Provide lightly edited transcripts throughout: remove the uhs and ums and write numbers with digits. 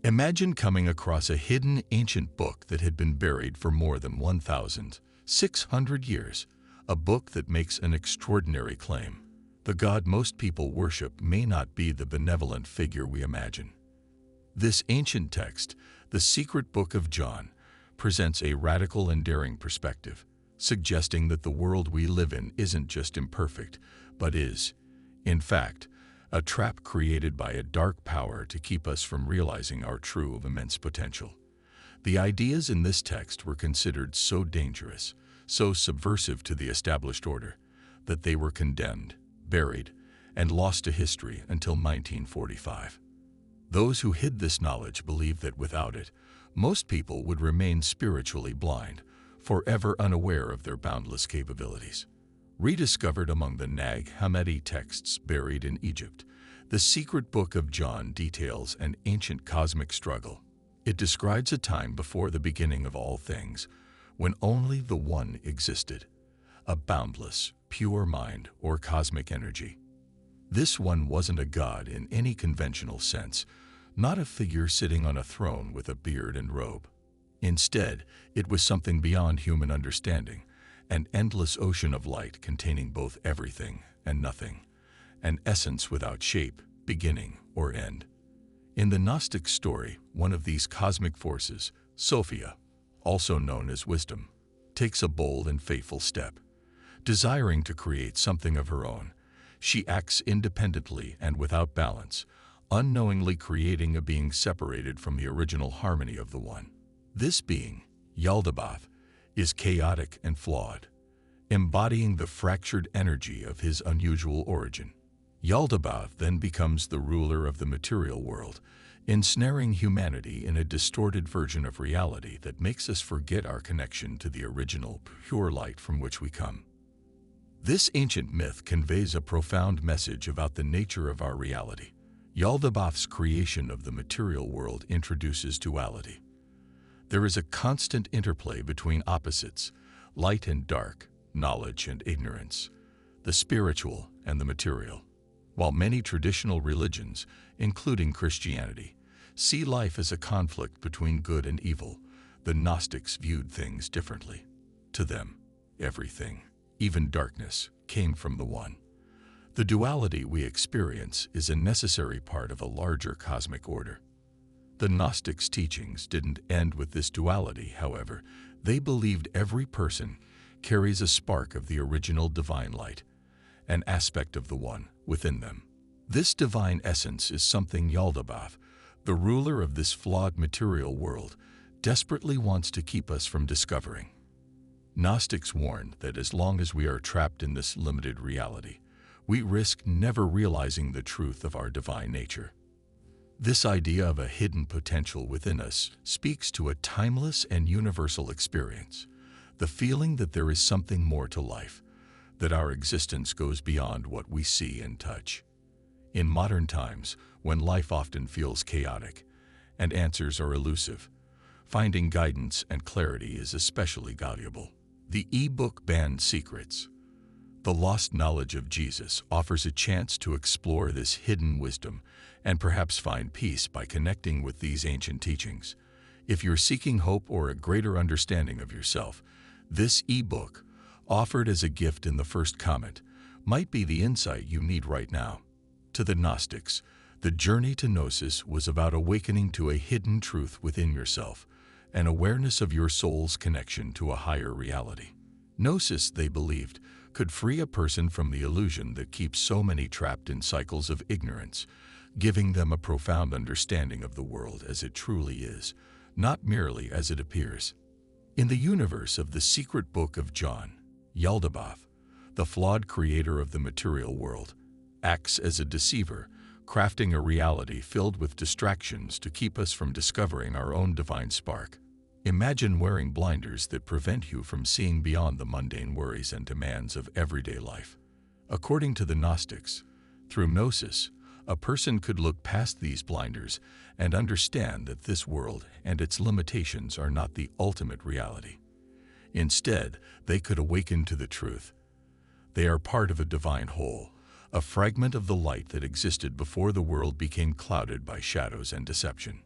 Imagine coming across a hidden ancient book that had been buried for more than 1,600 years, a book that makes an extraordinary claim. The God most people worship may not be the benevolent figure we imagine. This ancient text, the Secret Book of John, presents a radical and daring perspective, suggesting that the world we live in isn't just imperfect, but is, in fact, a trap created by a dark power to keep us from realizing our true immense potential. The ideas in this text were considered so dangerous, so subversive to the established order, that they were condemned, buried, and lost to history until 1945. Those who hid this knowledge believed that without it, most people would remain spiritually blind, forever unaware of their boundless capabilities. Rediscovered among the Nag Hammadi texts buried in Egypt, the Secret Book of John details an ancient cosmic struggle. It describes a time before the beginning of all things, when only the One existed, a boundless, pure mind or cosmic energy. This One wasn't a god in any conventional sense, not a figure sitting on a throne with a beard and robe. Instead, it was something beyond human understanding, an endless ocean of light containing both everything and nothing, an essence without shape, beginning, or end. In the Gnostic story, one of these cosmic forces, Sophia, also known as wisdom, takes a bold and fateful step. Desiring to create something of her own, she acts independently and without balance, unknowingly creating a being separated from the original harmony of the One. This being, Yaldabaoth, is chaotic and flawed, embodying the fractured energy of his unusual origin. Yaldabaoth then becomes the ruler of the material world, ensnaring humanity in a distorted version of reality that makes us forget our connection to the original, pure light from which we come. This ancient myth conveys a profound message about the nature of our reality. Yaldabaoth's creation of the material world introduces duality. There is a constant interplay between opposites, light and dark, knowledge and ignorance, the spiritual and the material. While many traditional religions, including Christianity, see life as a conflict between good and evil, the Gnostics viewed things differently. To them, everything, even darkness, came from the One. The duality we experience is a necessary part of a larger cosmic order. The Gnostics' teachings didn't end with this duality, however. They believed every person carries a spark of the original divine light, an aspect of the One within them. This divine essence is something Yaldabaoth, the ruler of this flawed material world, desperately wants to keep us from discovering. Gnostics warned that as long as we are trapped in this limited reality, we risk never realizing the truth of our divine nature. This idea of a hidden potential within us speaks to a timeless and universal experience, the feeling that there is something more to life, that our existence goes beyond what we see and touch. In modern times, when life often feels chaotic and answers are elusive, finding guidance and clarity is especially valuable. The e-book Banned Secrets, The Lost Knowledge of Jesus, offers a chance to explore this hidden wisdom and perhaps find peace by connecting with these ancient teachings. If you're seeking hope or a greater understanding of yourself, this e-book, offered as a gift in the first comment, might be the insight you need right now. To the Gnostics, the journey to Gnosis was about awakening to a hidden truth within yourself, an awareness of your soul's connection to a higher reality. Gnosis, they believed, could free a person from the illusion that keeps so many trapped in cycles of ignorance, giving them a profound understanding of the world as it truly is, not merely as it appears. In the universe of the Secret Book of John, Yaldabaoth, the flawed creator of the material world, acts as a deceiver, crafting a reality filled with distractions to keep us from discovering our own divine spark. Imagine wearing blinders that prevent you from seeing beyond the mundane worries and demands of everyday life. According to the Gnostics, through Gnosis, a person could look past these blinders and understand that this world and its limitations are not the ultimate reality. Instead, they could awaken to the truth. They are part of a divine whole, a fragment of the light that existed before the world became clouded by shadows and deception.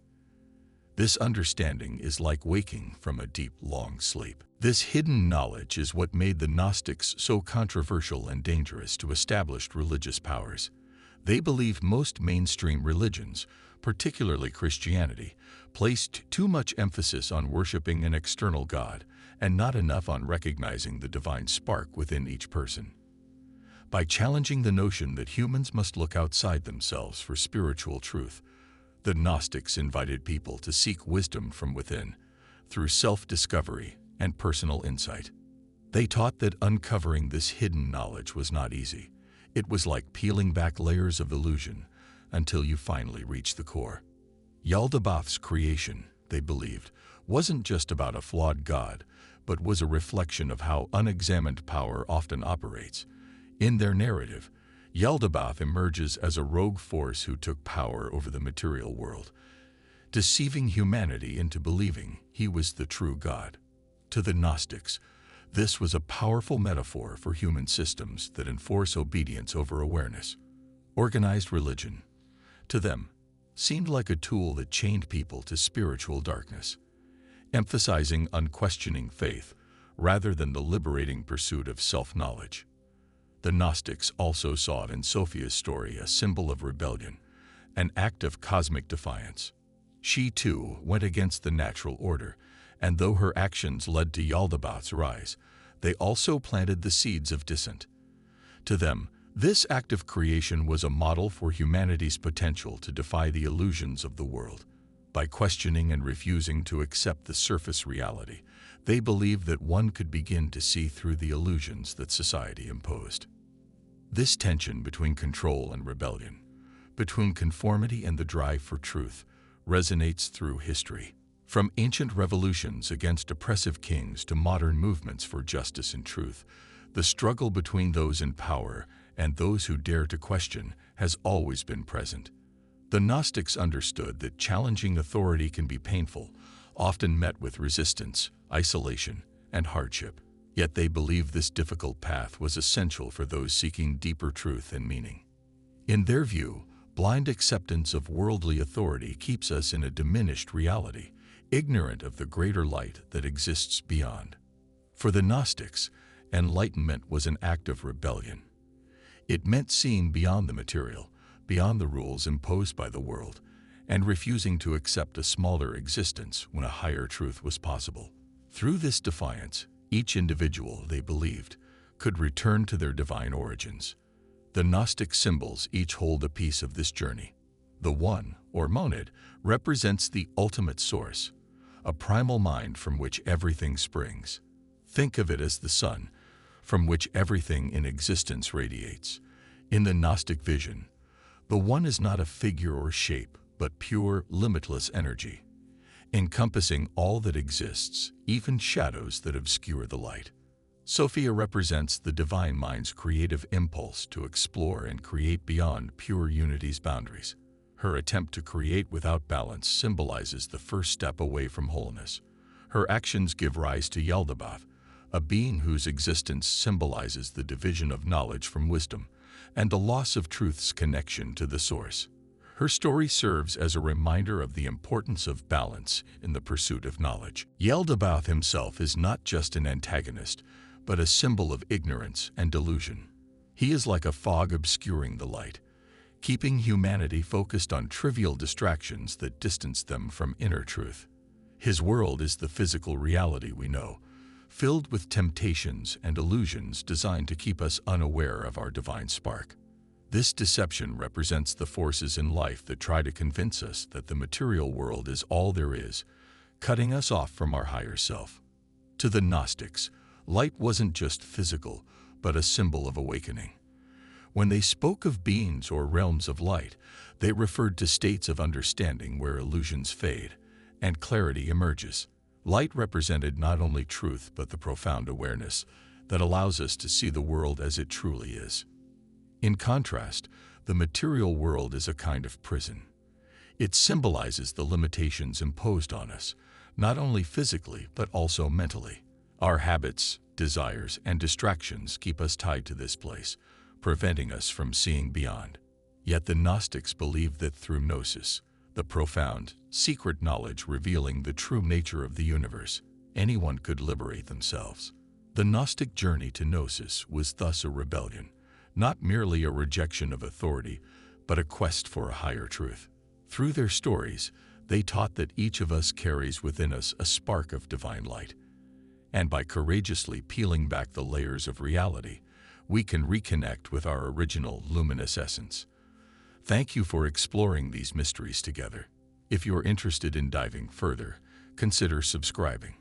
This understanding is like waking from a deep, long sleep. This hidden knowledge is what made the Gnostics so controversial and dangerous to established religious powers. They believe most mainstream religions, particularly Christianity, placed too much emphasis on worshiping an external God and not enough on recognizing the divine spark within each person. By challenging the notion that humans must look outside themselves for spiritual truth, the Gnostics invited people to seek wisdom from within, through self-discovery and personal insight. They taught that uncovering this hidden knowledge was not easy. It was like peeling back layers of illusion until you finally reach the core. Yaldabaoth's creation, they believed, wasn't just about a flawed god, but was a reflection of how unexamined power often operates. In their narrative, Yaldabaoth emerges as a rogue force who took power over the material world, deceiving humanity into believing he was the true God. To the Gnostics, this was a powerful metaphor for human systems that enforce obedience over awareness. Organized religion, to them, seemed like a tool that chained people to spiritual darkness, emphasizing unquestioning faith rather than the liberating pursuit of self-knowledge. The Gnostics also saw in Sophia's story a symbol of rebellion, an act of cosmic defiance. She, too, went against the natural order, and though her actions led to Yaldabaoth's rise, they also planted the seeds of dissent. To them, this act of creation was a model for humanity's potential to defy the illusions of the world. By questioning and refusing to accept the surface reality, they believed that one could begin to see through the illusions that society imposed. This tension between control and rebellion, between conformity and the drive for truth, resonates through history. From ancient revolutions against oppressive kings to modern movements for justice and truth, the struggle between those in power and those who dare to question has always been present. The Gnostics understood that challenging authority can be painful, often met with resistance, isolation, and hardship. Yet they believed this difficult path was essential for those seeking deeper truth and meaning. In their view, blind acceptance of worldly authority keeps us in a diminished reality, ignorant of the greater light that exists beyond. For the Gnostics, enlightenment was an act of rebellion. It meant seeing beyond the material, beyond the rules imposed by the world, and refusing to accept a smaller existence when a higher truth was possible. Through this defiance, each individual, they believed, could return to their divine origins. The Gnostic symbols each hold a piece of this journey. The One, or Monad, represents the ultimate source, a primal mind from which everything springs. Think of it as the sun, from which everything in existence radiates. In the Gnostic vision, the One is not a figure or shape, but pure, limitless energy, encompassing all that exists, even shadows that obscure the light. Sophia represents the divine mind's creative impulse to explore and create beyond pure unity's boundaries. Her attempt to create without balance symbolizes the first step away from wholeness. Her actions give rise to Yaldabaoth, a being whose existence symbolizes the division of knowledge from wisdom and the loss of truth's connection to the source. Her story serves as a reminder of the importance of balance in the pursuit of knowledge. Yaldabaoth himself is not just an antagonist, but a symbol of ignorance and delusion. He is like a fog obscuring the light, keeping humanity focused on trivial distractions that distance them from inner truth. His world is the physical reality we know, filled with temptations and illusions designed to keep us unaware of our divine spark. This deception represents the forces in life that try to convince us that the material world is all there is, cutting us off from our higher self. To the Gnostics, light wasn't just physical, but a symbol of awakening. When they spoke of beings or realms of light, they referred to states of understanding where illusions fade and clarity emerges. Light represented not only truth but the profound awareness that allows us to see the world as it truly is. In contrast, the material world is a kind of prison. It symbolizes the limitations imposed on us, not only physically but also mentally. Our habits, desires, and distractions keep us tied to this place, preventing us from seeing beyond. Yet the Gnostics believed that through gnosis, the profound, secret knowledge revealing the true nature of the universe. Anyone could liberate themselves. The Gnostic journey to Gnosis was thus a rebellion, not merely a rejection of authority, but a quest for a higher truth. Through their stories, they taught that each of us carries within us a spark of divine light. And by courageously peeling back the layers of reality, we can reconnect with our original luminous essence. Thank you for exploring these mysteries together. If you're interested in diving further, consider subscribing.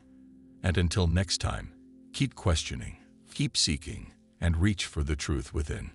And until next time, keep questioning, keep seeking, and reach for the truth within.